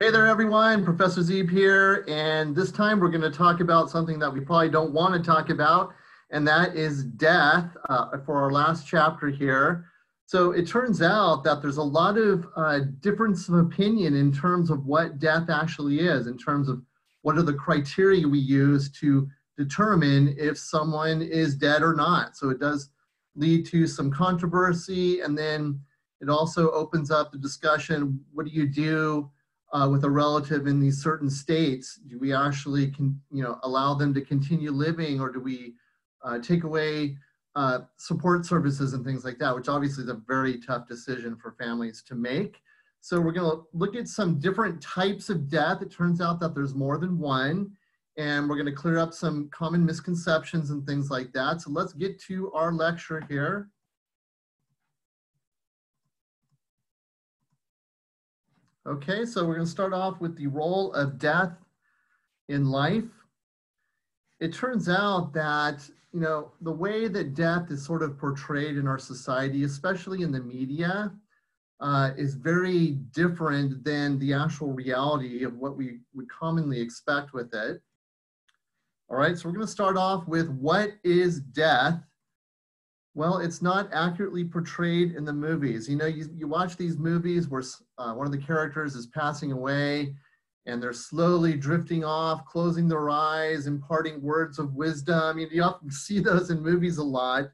Hey there, everyone. Professor Zeeb here. And this time we're going to talk about something that we probably don't want to talk about, and that is death for our last chapter here. So it turns out that there's a lot of difference of opinion in terms of what death actually is, in terms of what are the criteria we use to determine if someone is dead or not. So it does lead to some controversy, and then it also opens up the discussion, what do you do with a relative in these certain states? Do we actually allow them to continue living, or do we take away support services and things like that, which obviously is a very tough decision for families to make. So we're going to look at some different types of death. It turns out that there's more than one, and we're going to clear up some common misconceptions and things like that. So let's get to our lecture here. Okay, so we're going to start off with the role of death in life. It turns out that, the way that death is sort of portrayed in our society, especially in the media, is very different than the actual reality of what we would commonly expect with it. All right, so we're going to start off with what is death? Well, it's not accurately portrayed in the movies. You watch these movies where one of the characters is passing away and they're slowly drifting off, closing their eyes, imparting words of wisdom. You often see those in movies a lot.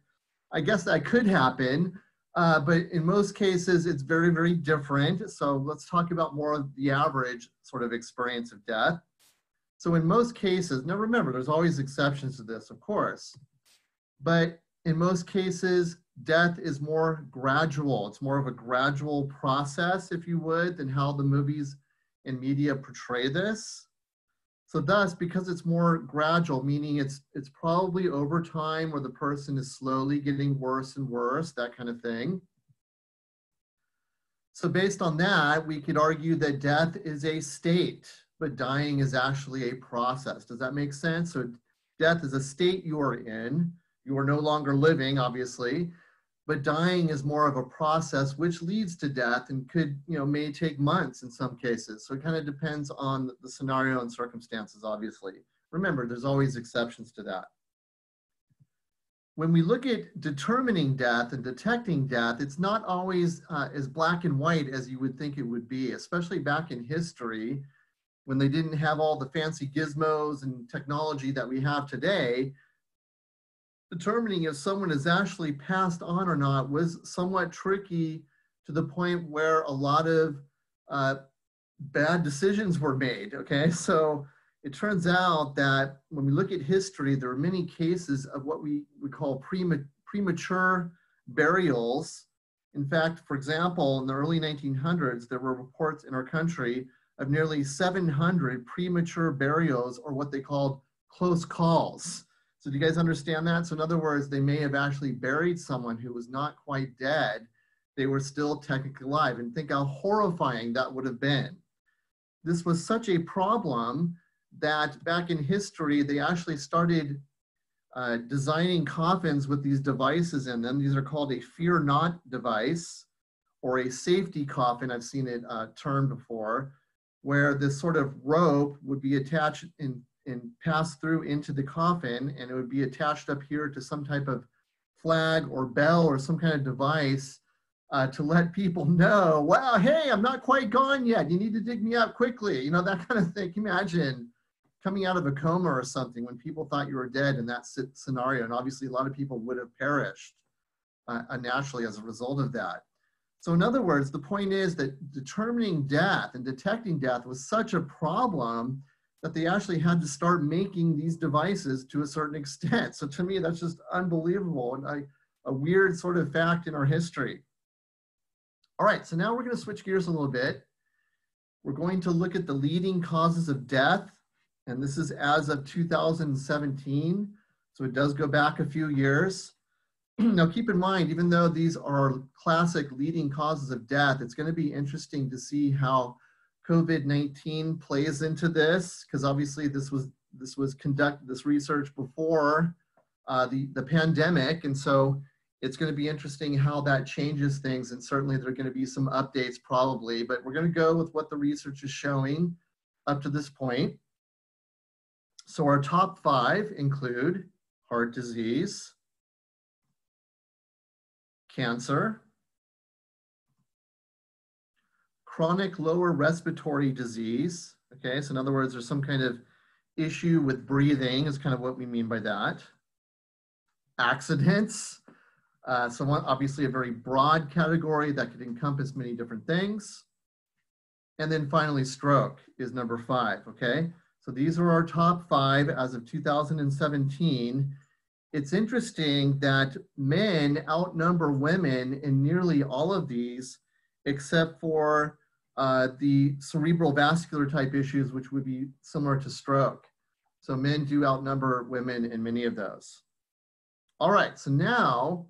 I guess that could happen, but in most cases, it's very, very different. So let's talk about more of the average sort of experience of death. So in most cases, now remember, there's always exceptions to this, of course, but in most cases, death is more gradual. It's more of a gradual process, if you would, than how the movies and media portray this. So thus, because it's more gradual, meaning it's probably over time where the person is slowly getting worse and worse, that kind of thing. So based on that, we could argue that death is a state, but dying is actually a process. Does that make sense? So death is a state you are in. You are no longer living, obviously, but dying is more of a process which leads to death and could, may take months in some cases. So it kind of depends on the scenario and circumstances, obviously. Remember, there's always exceptions to that. When we look at determining death and detecting death, it's not always as black and white as you would think it would be, especially back in history when they didn't have all the fancy gizmos and technology that we have today. Determining if someone has actually passed on or not was somewhat tricky, to the point where a lot of bad decisions were made, okay? So it turns out that when we look at history, there are many cases of what we would call premature burials. In fact, for example, in the early 1900s, there were reports in our country of nearly 700 premature burials, or what they called close calls. So do you guys understand that? So in other words, they may have actually buried someone who was not quite dead. They were still technically alive. And think how horrifying that would have been. This was such a problem that back in history, they actually started designing coffins with these devices in them. These are called a fear not device, or a safety coffin. I've seen it termed before, where this sort of rope would be attached and pass through into the coffin, and it would be attached up here to some type of flag or bell or some kind of device to let people know, wow, hey, I'm not quite gone yet. You need to dig me up quickly. That kind of thing. Can you imagine coming out of a coma or something when people thought you were dead in that scenario? And obviously a lot of people would have perished unnaturally as a result of that. So in other words, the point is that determining death and detecting death was such a problem that they actually had to start making these devices to a certain extent. So to me, that's just unbelievable and a weird sort of fact in our history. All right, so now we're going to switch gears a little bit. We're going to look at the leading causes of death, and this is as of 2017, so it does go back a few years. Now keep in mind, even though these are classic leading causes of death, it's going to be interesting to see how COVID-19 plays into this, because obviously this research before the pandemic, and so It's going to be interesting how that changes things, and certainly there are going to be some updates probably, but we're going to go with what the research is showing up to this point. So our top 5 include heart disease, cancer, chronic lower respiratory disease. Okay, so in other words, there's some kind of issue with breathing is kind of what we mean by that. Accidents, so obviously a very broad category that could encompass many different things. And then finally, stroke is number 5, okay? So these are our top 5 as of 2017. It's interesting that men outnumber women in nearly all of these, except for the cerebral vascular type issues, which would be similar to stroke. So men do outnumber women in many of those. All right, so now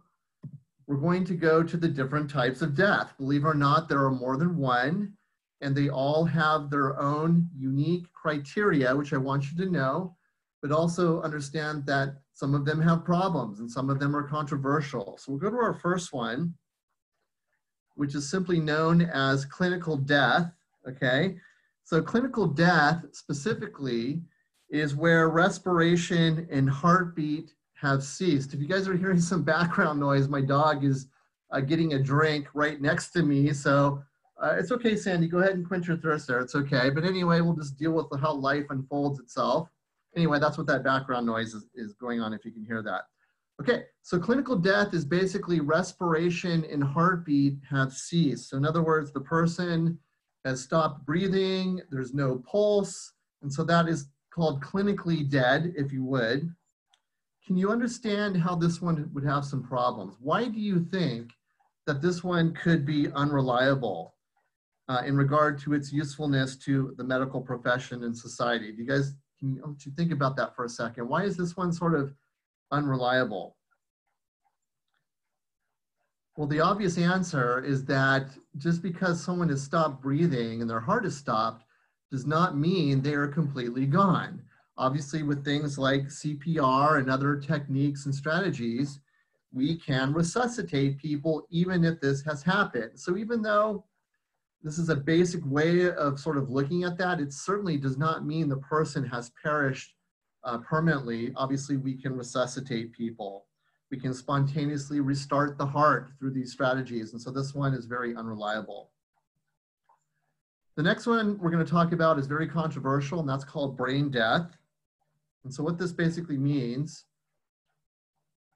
we're going to go to the different types of death. Believe it or not, there are more than one, and they all have their own unique criteria, which I want you to know, but also understand that some of them have problems and some of them are controversial. So we'll go to our first one, which is simply known as clinical death, okay? So clinical death specifically is where respiration and heartbeat have ceased. If you guys are hearing some background noise, my dog is getting a drink right next to me. So it's okay, Sandy, go ahead and quench your thirst there, it's okay. But anyway, we'll just deal with how life unfolds itself. Anyway, that's what that background noise is going on, if you can hear that. Okay, so clinical death is basically respiration and heartbeat have ceased. So in other words, the person has stopped breathing, there's no pulse, and so that is called clinically dead, if you would. Can you understand how this one would have some problems? Why do you think that this one could be unreliable in regard to its usefulness to the medical profession and society? Do you guys, can you think about that for a second? Why is this one sort of unreliable? Well, the obvious answer is that just because someone has stopped breathing and their heart has stopped does not mean they are completely gone. Obviously, with things like CPR and other techniques and strategies, we can resuscitate people even if this has happened. So even though this is a basic way of sort of looking at that, it certainly does not mean the person has perished permanently. Obviously, we can resuscitate people. We can spontaneously restart the heart through these strategies. And so this one is very unreliable. The next one we're going to talk about is very controversial, and that's called brain death. And so what this basically means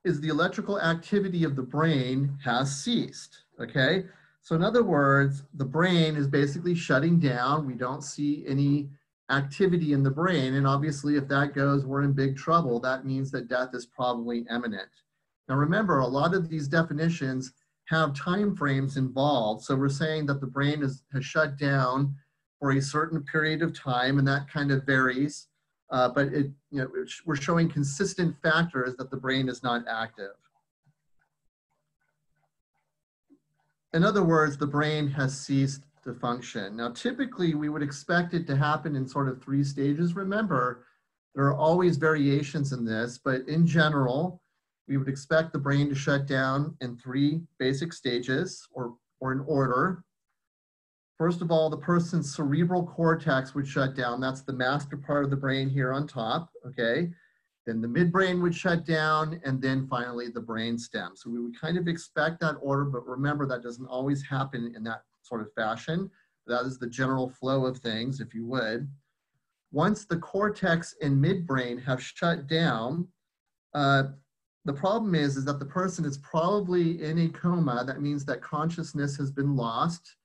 is the electrical activity of the brain has ceased, okay? So in other words, the brain is basically shutting down. We don't see any activity in the brain. And obviously, if that goes, we're in big trouble. That means that death is probably imminent. Now remember, a lot of these definitions have time frames involved. So we're saying that the brain has shut down for a certain period of time, and that kind of varies. But we're showing consistent factors that the brain is not active. In other words, the brain has ceased to function. Now, typically, we would expect it to happen in sort of 3 stages. Remember, there are always variations in this, but in general, we would expect the brain to shut down in 3 basic stages or in order. First of all, the person's cerebral cortex would shut down. That's the master part of the brain here on top, okay? Then the midbrain would shut down, and then finally the brain stem. So we would kind of expect that order, but remember that doesn't always happen in that sort of fashion. That is the general flow of things, if you would. Once the cortex and midbrain have shut down, the problem is that the person is probably in a coma. That means that consciousness has been lost.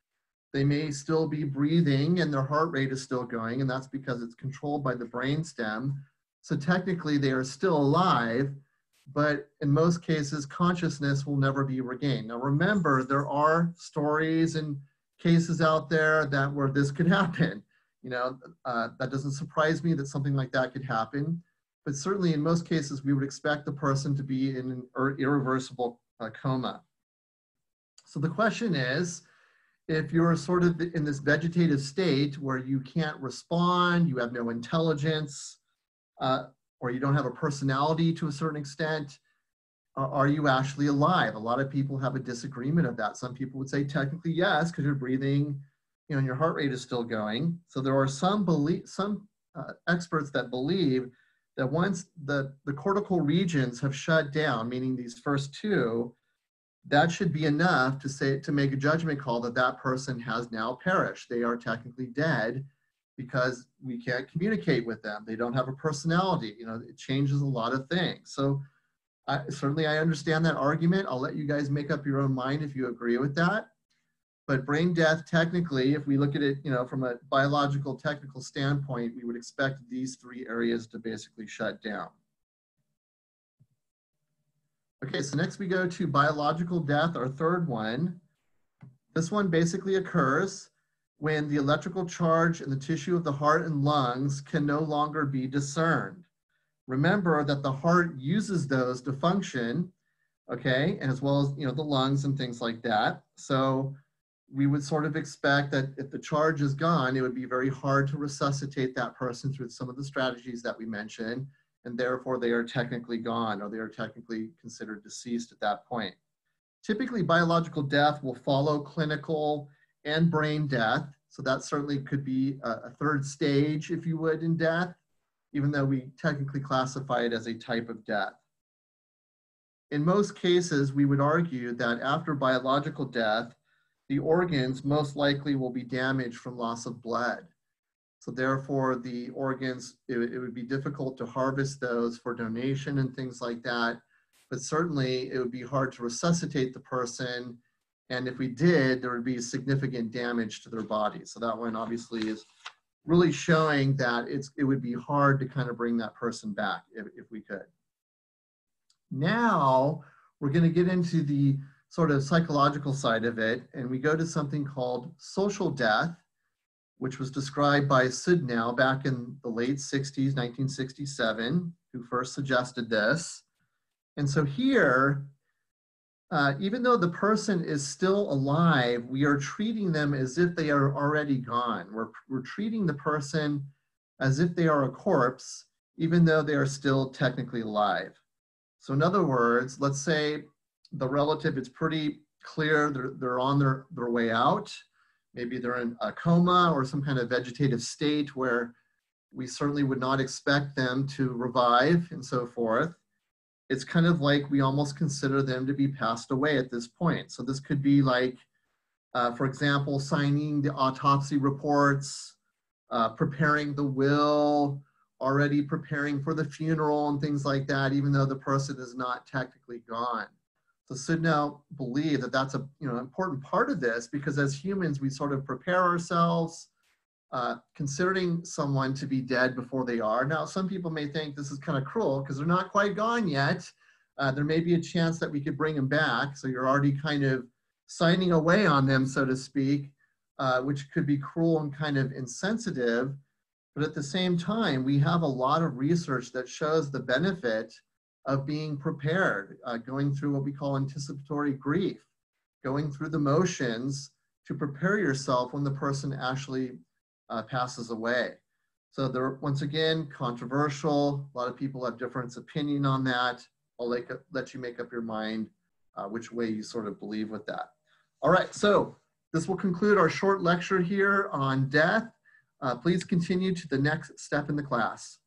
They may still be breathing and their heart rate is still going, and that's because it's controlled by the brainstem. So technically they are still alive, but in most cases, consciousness will never be regained. Now remember, there are stories and cases out there where this could happen. That doesn't surprise me that something like that could happen, but certainly in most cases, we would expect the person to be in an irreversible coma. So the question is, if you're sort of in this vegetative state where you can't respond, you have no intelligence, or you don't have a personality to a certain extent, are you actually alive? A lot of people have a disagreement of that. Some people would say technically yes, because you're breathing, you know, and your heart rate is still going. So there are some experts that believe that once the cortical regions have shut down, meaning these first two, that should be enough to make a judgment call that that person has now perished. They are technically dead because we can't communicate with them. They don't have a personality. You know, it changes a lot of things. So certainly I understand that argument. I'll let you guys make up your own mind if you agree with that. But brain death, technically, if we look at it, you know, from a biological technical standpoint, we would expect these three areas to basically shut down. Okay, so next we go to biological death, our third one. This one basically occurs when the electrical charge in the tissue of the heart and lungs can no longer be discerned. Remember that the heart uses those to function, okay, and as well as, you know, the lungs and things like that. So we would sort of expect that if the charge is gone, it would be very hard to resuscitate that person through some of the strategies that we mentioned, and therefore they are technically gone, or they are technically considered deceased at that point. Typically, biological death will follow clinical and brain death. So that certainly could be a third stage, if you would, in death, even though we technically classify it as a type of death. In most cases, we would argue that after biological death, the organs most likely will be damaged from loss of blood. So therefore, the organs, it would be difficult to harvest those for donation and things like that. But certainly, it would be hard to resuscitate the person. And if we did, there would be significant damage to their body. So that one obviously is really showing that it would be hard to kind of bring that person back if we could. Now, we're going to get into the sort of psychological side of it, and we go to something called social death, which was described by Sudnow back in the late 60s, 1967, who first suggested this. And so here, even though the person is still alive, we are treating them as if they are already gone. We're treating the person as if they are a corpse, even though they are still technically alive. So in other words, let's say the relative is pretty clear they're on their way out. Maybe they're in a coma or some kind of vegetative state where we certainly would not expect them to revive and so forth. It's kind of like we almost consider them to be passed away at this point. So this could be like, for example, signing the autopsy reports, preparing the will, already preparing for the funeral and things like that, even though the person is not technically gone. So Sudnow believed that that's a important part of this, because as humans, we sort of prepare ourselves, considering someone to be dead before they are. Now, some people may think this is kind of cruel because they're not quite gone yet. There may be a chance that we could bring them back. So you're already kind of signing away on them, so to speak, which could be cruel and kind of insensitive. But at the same time, we have a lot of research that shows the benefit of being prepared, going through what we call anticipatory grief, going through the motions to prepare yourself when the person actually passes away. So they're, once again, controversial. A lot of people have different opinion on that. I'll let you make up your mind which way you sort of believe with that. All right, so this will conclude our short lecture here on death. Please continue to the next step in the class.